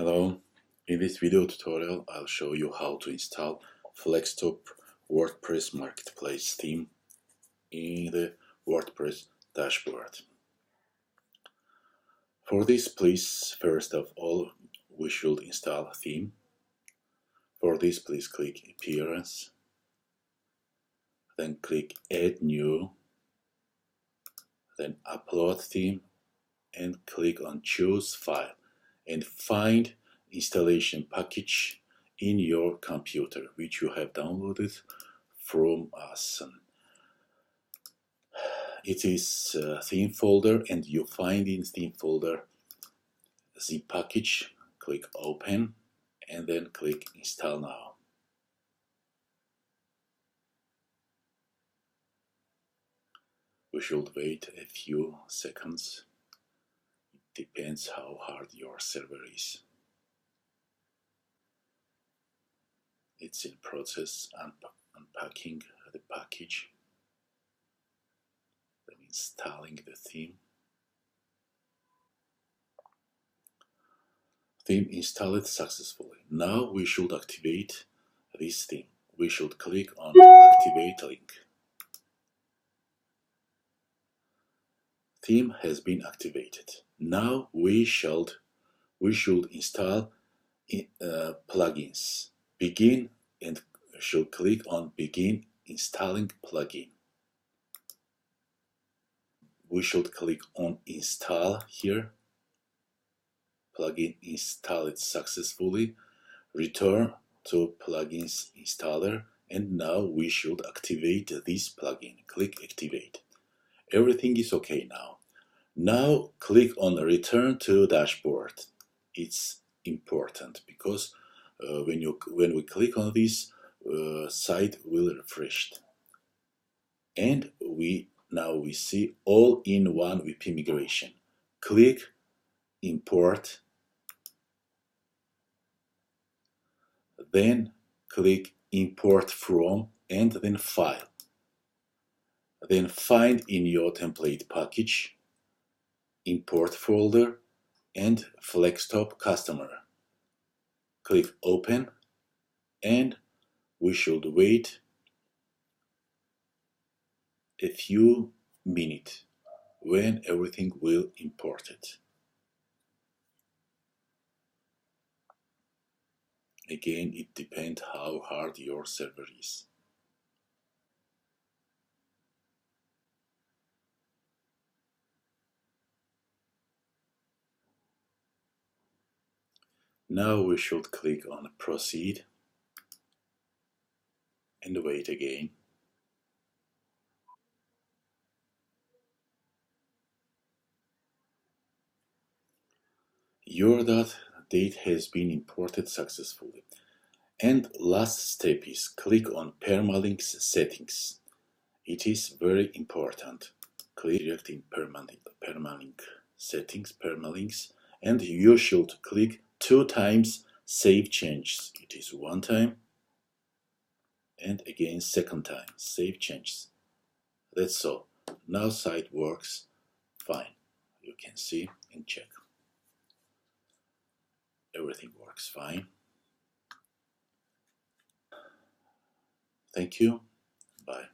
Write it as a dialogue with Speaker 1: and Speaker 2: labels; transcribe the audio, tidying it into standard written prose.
Speaker 1: Hello, in this video tutorial I'll show you how to install Flextop WordPress Marketplace theme in the WordPress dashboard. For this, please, first of all, we should install a theme. For this, please click Appearance, then click Add New, then Upload Theme, and click on Choose File and find installation package in your computer which you have downloaded from us. It is theme folder, and you find in theme folder zip package. Click Open and then click Install Now. We should wait a few seconds. It depends how hard your server is. It's in process unpacking the package, then installing the theme. Theme installed successfully. Now we should activate this theme. We should click on Activate link. Theme has been activated. Now we should install plugins. Begin, and should click on Begin installing plugin. We should click on Install here. Plugin installed successfully. Return to Plugins Installer, and now we should activate this plugin. Click Activate. Everything is okay now. Now click on Return to Dashboard. It's important because when we click on this, site will refresh, and now we see all-in-one WP migration. Click Import, then click Import From, and then File. Then find in your template package, Import folder, and Flextop Customer. Click Open, and we should wait a few minutes when everything will import it. Again, it depends how hard your server is. Now we should click on Proceed and wait again. Your date has been imported successfully. And last step is click on Permalinks Settings. It is very important. Click direct in permalink settings, permalinks, and you should click 2 times Save Changes. It is 1 time, and again 2nd time, Save Changes. That's all. Now site works fine. You can see and check. Everything works fine. Thank you. Bye.